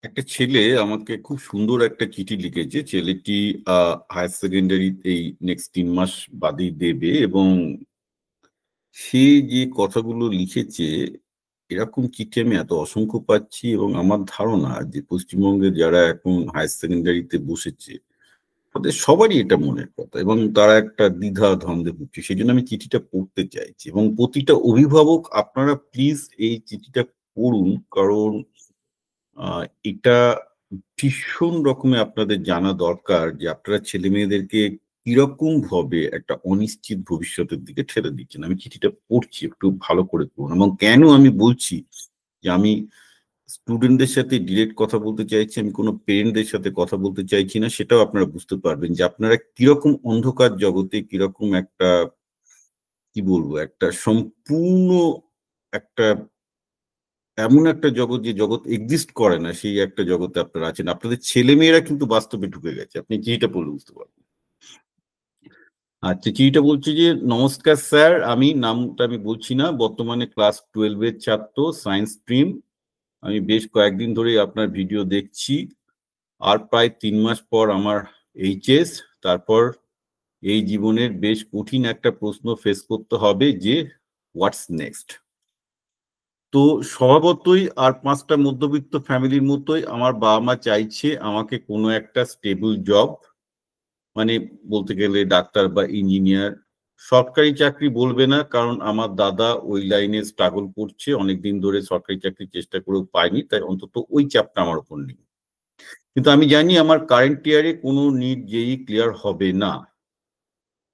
একটা ছেলে আমাকে খুব সুন্দর একটা চিঠি লিখেছে। ছেলেটি হায়ার সেকেন্ডারি এই নেক্সট 3 মাস বাদেই দেবে, এবং সে যে কথাগুলো লিখেছে, এরকম চিঠি আমি এত অসংখ্য পাচ্ছি। এবং আমার ধারণা যে পশ্চিমবঙ্গে যারা এখন হায়ার সেকেন্ডারিতে বসেছে তাদের সবারই এটা মনের কথা, এবং তারা একটা দ্বিধা দ্বন্দ্বে ভুগছে। সেই জন্য আমি চিঠিটা পড়তে চাইছি, এবং প্রতিটা অভিভাবক আপনারা প্লিজ এই চিঠিটা পড়ুন। কারণ এটা ভীষণ রকমের আপনাদের জানা দরকার যে আপনারা ছেলে মেয়েদেরকে কিরকম ভাবে একটা অনিশ্চিত ভবিষ্যতের দিকে ঠেলে দিচ্ছেন। আমি চিঠিটা পড়ছি, একটু ভালো করে পড়ুন। এবং কেন আমি বলছি যে আমি স্টুডেন্টদের সাথে ডিরেক্ট কথা বলতে চাইছি, আমি কোনো পেরেন্টদের সাথে কথা বলতে চাইছি না, সেটাও আপনারা বুঝতে পারবেন যে আপনারা কিরকম অন্ধকার জগতে, কিরকম একটা কি বলবো, একটা সম্পূর্ণ একটা এমন একটা জগৎ, যে জগৎ এক্সিস্ট করে না, সেই একটা জগতে আপনারা আছেন। আপনাদের ছেলে মেয়েরা কিন্তু বাস্তবে ঢুকে গেছে। আপনি চিঠিটা পড়লে বুঝতে পারবেন। আচ্ছা, চিঠিটা বলছে যে, নমস্কার স্যার, নামটা আমি বলছি না, বর্তমানে ক্লাস 12-এর ছাত্র, সায়েন্স স্ট্রিম। আমি বেশ কয়েকদিন ধরে আপনার ভিডিও দেখছি। আর প্রায় 3 মাস পর আমার এইচএস। তারপর এই জীবনের বেশ কঠিন একটা প্রশ্ন ফেস করতে হবে যে হোয়াটস নেক্সট। তো স্বভাবতই আর 5টা মধ্যবিত্ত ফ্যামিলির মতোই আমার বাবা মা চাইছে আমাকে কোনো একটা স্টেবল জব, মানে বলতে গেলে ডাক্তার বা ইঞ্জিনিয়ার। সরকারি চাকরি বলবে না, কারণ আমার দাদা ওই লাইনে স্ট্রাগল করছে অনেকদিন ধরে, সরকারি চাকরির চেষ্টা করেও পায়নি, তাই অন্তত ওই চাপটা আমার উপর নেই। কিন্তু আমি জানি আমার কারেন্ট ইয়ারে কোনো নিট জেই ক্লিয়ার হবে না,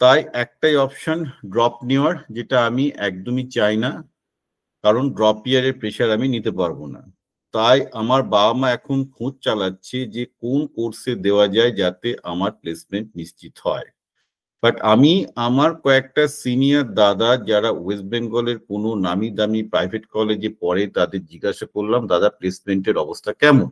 তাই একটাই অপশন ড্রপ নেওয়ার, যেটা আমি একদমই চাই না, কারণ ড্রপ ইয়ারের প্রেশার আমি নিতে পারবো না। তাই আমার বাবা মা এখন খোঁজ চালাচ্ছে যে কোন কোর্সে দেওয়া যায় যাতে আমার প্লেসমেন্ট নিশ্চিত হয়। বাট আমি আমার কয়েকটা সিনিয়র দাদা যারা ওয়েস্ট বেঙ্গলের কোনো নামি দামি প্রাইভেট কলেজে পড়ে, তাদের জিজ্ঞাসা করলাম, দাদা প্লেসমেন্টের অবস্থা কেমন?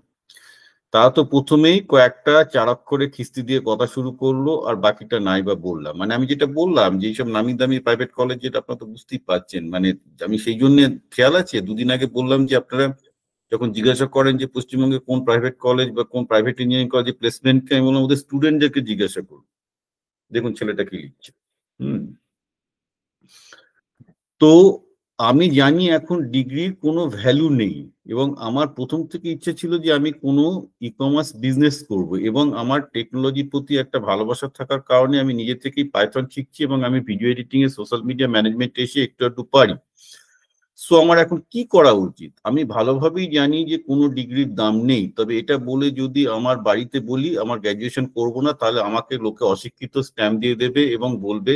তারা তো প্রথমেই কয়েকটা চারাক্ষরে খিস্তি দিয়ে কথা শুরু করলো, আর বাকিটা নাই বা বললাম। মানে আমি যেটা বললাম যে এইসব নামি দামি প্রাইভেট কলেজ, যেটা আপনারা তো বুঝতেই পারছেন, মানে আমি সেই জন্য, খেয়াল আছে 2 দিন আগে বললাম যে আপনারা যখন জিজ্ঞাসা করেন যে পশ্চিমবঙ্গে কোন প্রাইভেট কলেজ বা কোন প্রাইভেট ইঞ্জিনিয়ারিং কলেজে প্লেসমেন্টকে, আমি বললাম ওদের স্টুডেন্টদেরকে জিজ্ঞাসা করুন, দেখুন ছেলেটা কি লিখছে। হুম। তো আমি জানি এখন ডিগ্রির কোনো ভ্যালু নেই, এবং আমার প্রথম থেকে ইচ্ছে ছিল যে আমি কোনো ই কমার্স বিজনেস করব, এবং আমার টেকনোলজির প্রতি একটা ভালোবাসা থাকার কারণে আমি নিজে থেকেই পাইথন শিখছি, এবং আমি ভিডিও এডিটিং এ, সোশ্যাল মিডিয়া ম্যানেজমেন্টে এসে একটু একটু পারি। সো আমার এখন কি করা উচিত? আমি ভালোভাবেই জানি যে কোনো ডিগ্রির দাম নেই, তবে এটা বলে যদি আমার বাড়িতে বলি আমার গ্র্যাজুয়েশন করব না, তাহলে আমাকে লোকে অশিক্ষিত স্ট্যাম্প দিয়ে দেবে এবং বলবে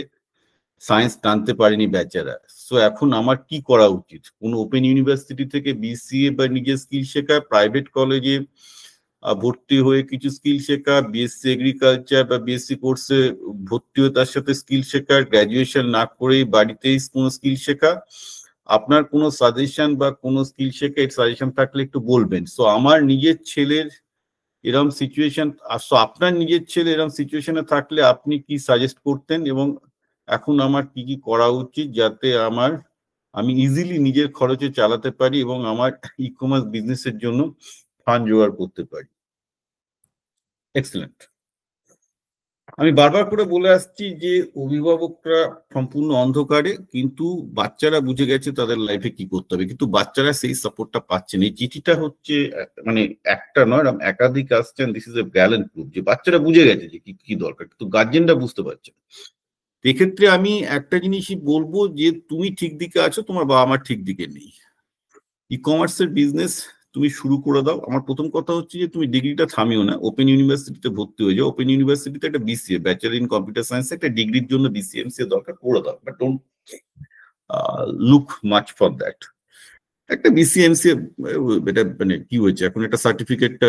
সায়েন্স টানতে পারেনি বেচারা। সো এখন আমার কি করা উচিত? কোনো ওপেন ইউনিভার্সিটি থেকে বিসিএ বা নিজের স্কিল শেখা, প্রাইভেট কলেজে ভর্তি হয়ে কিছু স্কিল শেখা, বিএসসি এগ্রিকালচার বা বিএসসি কোর্সে ভর্তি হয়ে তার সাথে স্কিল শেখা, গ্র্যাজুয়েশন না করেই বাড়িতেই কোনো স্কিল শেখা। আপনার কোনো সাজেশন বা কোনো স্কিল শেখা এর সাজেশন থাকলে একটু বলবেন। সো আমার নিজের ছেলের এরকম সিচুয়েশন, সো আপনার নিজের ছেলে এরকম সিচুয়েশনে থাকলে আপনি কি সাজেস্ট করতেন, এবং এখন আমার কি কি করা উচিত যাতে আমি ইজিলি নিজের খরচে চালাতে পারি এবং আমার ই কমার্স বিজনেসের জন্য ফান্ড জোগাড় করতে পারি? এক্সেলেন্ট। আমি বারবার করে বলে আসছি যে অভিভাবকরা সম্পূর্ণ অন্ধকারে, কিন্তু বাচ্চারা বুঝে গেছে তাদের লাইফে কি করতে হবে, কিন্তু বাচ্চারা সেই সাপোর্টটা পাচ্ছে না। এই চিঠিটা হচ্ছে মানে একটা নয়, এরকম একাধিক আসছেন, this is a balance proof যে বাচ্চারা বুঝে গেছে যে কি কি দরকার, কিন্তু গার্জেনরা বুঝতে পারছে না। এক্ষেত্রে আমি একটা জিনিসই বলবো যে তুমি ঠিক দিকে আছো, তোমার বাবা মা ঠিক দিকে নেই। ই কমার্সের বিজনেস তুমি শুরু করে দাও। আমার প্রথম কথা হচ্ছে যে তুমি ডিগ্রিটা থামিও না, ওপেন ইউনিভার্সিটিতে ভর্তি হয়ে যাও। ওপেন ইউনিভার্সিটিতে একটা BCA, bachelor in computer science, একটা ডিগ্রির জন্য বিসিএমসিএ দরকার, করে দাও, but don't look much for that. একটা বিসিএমসিএ, এটা মানে কি হয়েছে, এখন একটা সার্টিফিকেটটা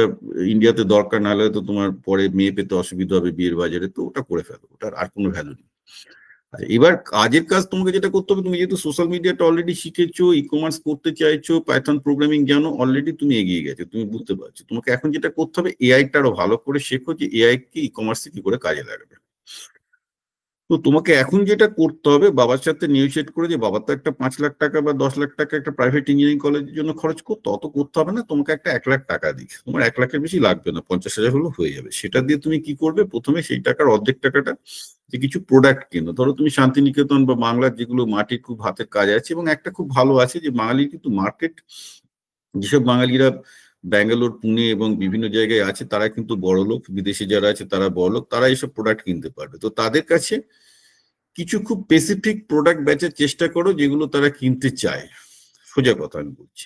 ইন্ডিয়াতে দরকার, না হলে তো তোমার পরে মেয়ে পেতে অসুবিধা হবে বিয়ের বাজারে, তো ওটা করে ফেলো, ওটার আর কোনো ভ্যালু নেই। এবার কাজের কাজ তোমাকে যেটা করতে হবে, তুমি যেহেতু সোশ্যাল মিডিয়াটা অলরেডি শিখেছো, ই কমার্স করতে চাইছো, পাইথন প্রোগ্রামিং জানো, অলরেডি তুমি এগিয়ে গেছো, তুমি বুঝতে পারছো। তোমাকে এখন যেটা করতে হবে, এআইটা আরো ভালো করে শেখো যে এআই কে ই কমার্সে কি করে কাজে লাগবে। তো তোমাকে এখন যেটা করতে হবে, বাবার সাথে নেগোশিয়েট করে, যে বাবা তো একটা 5 লাখ টাকা বা 10 লাখ টাকা একটা প্রাইভেট ইঞ্জিনিয়ারিং কলেজের জন্য খরচ করতো, অত করতে হবে না, তোমাকে একটা 1 লাখ টাকা দিই, তোমার 1 লাখের বেশি লাগবে না, 50,000 হলেও হয়ে যাবে। সেটা দিয়ে তুমি কি করবে, প্রথমে সেই টাকার অর্ধেক টাকাটা যে কিছু প্রোডাক্ট কেনো, ধরো তুমি শান্তিনিকেতন বা বাংলার যেগুলো মাটির খুব হাতের কাজ আছে, এবং একটা খুব ভালো আছে যে বাঙালির কিন্তু মার্কেট, যেসব বাঙালিরা ব্যাঙ্গালোর, পুনে এবং বিভিন্ন জায়গায় আছে, তারা কিন্তু বড় লোক, বিদেশে যারা আছে তারা বড় লোক, তারা এইসব প্রোডাক্ট কিনতে পারবে। তো তাদের কাছে কিছু খুব স্পেসিফিক প্রোডাক্ট বেচার চেষ্টা করো যেগুলো তারা কিনতে চায়, সোজা কথা আমি বলছি।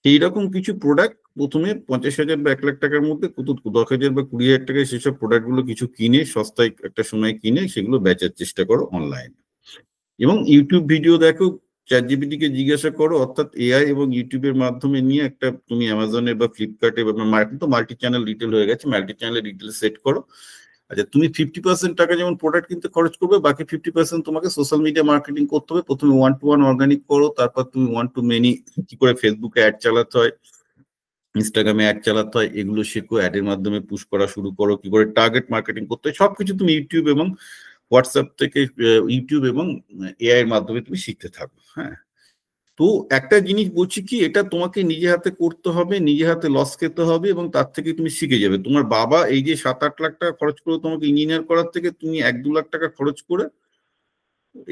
এইরকম কিছু প্রোডাক্ট প্রথমে 50,000 বা 1 লাখ টাকার মধ্যে, কত 10,000 বা 20,000 টাকায় সেসব প্রোডাক্ট গুলো কিছু কিনে, সস্তায় একটা সময় কিনে সেগুলো বেচার চেষ্টা করো অনলাইনে। এবং ইউটিউব ভিডিও দেখো, চ্যাটজিপিটি কে জিজ্ঞাসা করো, অর্থাৎ এআই এবং ইউটিউবের মাধ্যমে নিয়ে একটা তুমি অ্যামাজনে বা ফ্লিপকার্টে বা মার্কেট তো মাল্টি চ্যানেল রিটেল হয়ে গেছে, মাল্টি চ্যানেল রিটেল সেট করো। আচ্ছা, তুমি 50% টাকা যেমন প্রোডাক্ট কিনতে খরচ করবে, বাকি 50% তোমাকে সোশ্যাল মিডিয়া মার্কেটিং করতে হবে। প্রথমে 1 to 1 অর্গানিক করো, তারপর তুমি 1 to many, কি করে ফেসবুকে অ্যাড চালাতে হয়, ইনস্টাগ্রামে অ্যাড চালাতে হয়, এগুলো শেখো, অ্যাডের মাধ্যমে পুশ করা শুরু করো, কি করে টার্গেট মার্কেটিং করতে হয়, সবকিছু তুমি ইউটিউব এবং হোয়াটসঅ্যাপ থেকে, ইউটিউব এবং এআই এর মাধ্যমে তুমি শিখতে থাকো। হ্যাঁ, তো একটা জিনিস বলছি কি, এটা তোমাকে নিজে হাতে করতে হবে, নিজে হাতে লস খেতে হবে, এবং তার থেকে তুমি শিখে যাবে। তোমার বাবা এই যে 7-8 লাখ টাকা খরচ করে তোমাকে ইঞ্জিনিয়ার করার থেকে, তুমি 1-2 লাখ টাকা খরচ করে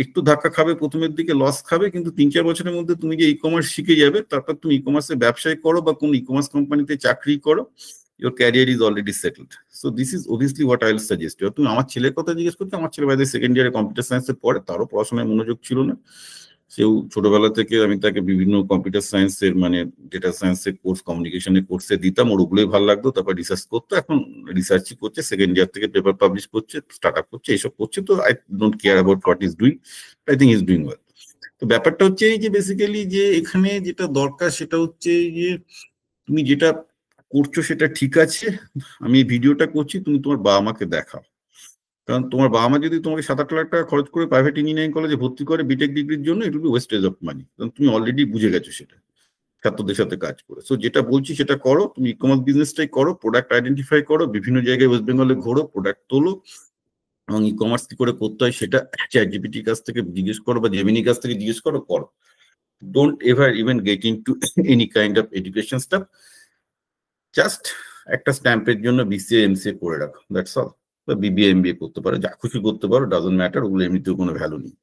একটু ধাক্কা খাবে, প্রথমের দিকে লস খাবে, কিন্তু 3-4 বছরের মধ্যে তুমি যে ই কমার্স শিখে যাবে, তারপর তুমি ই কমার্সে ব্যবসায় করো বা কোন ই কমার্স কোম্পানিতে চাকরি করো, your career is already settled. So this is obviously what I will suggest you. তুমি আমার ছেলের কথা জিজ্ঞেস করছো, আমার ছেলে বাইরে সেকেন্ড ইয়ারে কম্পিউটার সায়েন্সে পড়ে, তারও পড়াশোনায় মনোযোগ ছিল না। সেও ছোটবেলা থেকে আমি তাকে বিভিন্ন কম্পিউটার সায়েন্সের, মানে ডেটা সায়েন্সের কোর্স, কমিউনিকেশনের কোর্সে দিতাম, ওর ওগুলোই ভালো লাগতো, তারপর রিসার্চ করতো, এখন রিসার্চই করছে, সেকেন্ড ইয়ার থেকে পেপার পাবলিশ করছে, স্টার্ট আপ করছে, এইসব করছে। তো I don't care about what is doing, I think is doing well. তো ব্যাপারটা হচ্ছে এই যে বেসিক্যালি যে এখানে যেটা দরকার সেটা হচ্ছে যে তুমি যেটা করছো সেটা ঠিক আছে, আমি এই ভিডিওটা করছি, তুমি তোমার বাবা মাকে দেখাও। কারণ তোমার বাবা মা যদি তোমাকে 7-8 লাখ টাকা খরচ করে প্রাইভেট ইঞ্জিনিয়ারিং কলেজে ভর্তি করে বিটেক ডিগ্রির জন্য, it will be wastage of money, কারণ তুমি অলরেডি বুঝে গেছো সেটা ছাত্রদের সাথে কাজ করে। সো যেটা বলছি সেটা করো, তুমি ই কমার্স বিজনেসটাই করো, প্রোডাক্ট আইডেন্টিফাই করো, বিভিন্ন জায়গায় ওয়েস্ট বেঙ্গলে ঘোরো, প্রোডাক্ট তোলো, এবং ই কমার্স কি করে করতে হয় সেটা চ্যাটজিপিটির কাছ থেকে জিজ্ঞেস করো বা জেমিনির কাছ থেকে জিজ্ঞেস করো, করো। Don't ever even gate into any kind of education staff, just একটা স্ট্যাম্পের জন্য বিসিএ এমসিএ করে রাখো, দ্যাটস অল। বা বিবিএ এমবিএ করতে পারো, যা খুশি করতে পারো, ডাজন্ট ম্যাটার, ওগুলো এমনিতেও কোনো ভ্যালু নেই।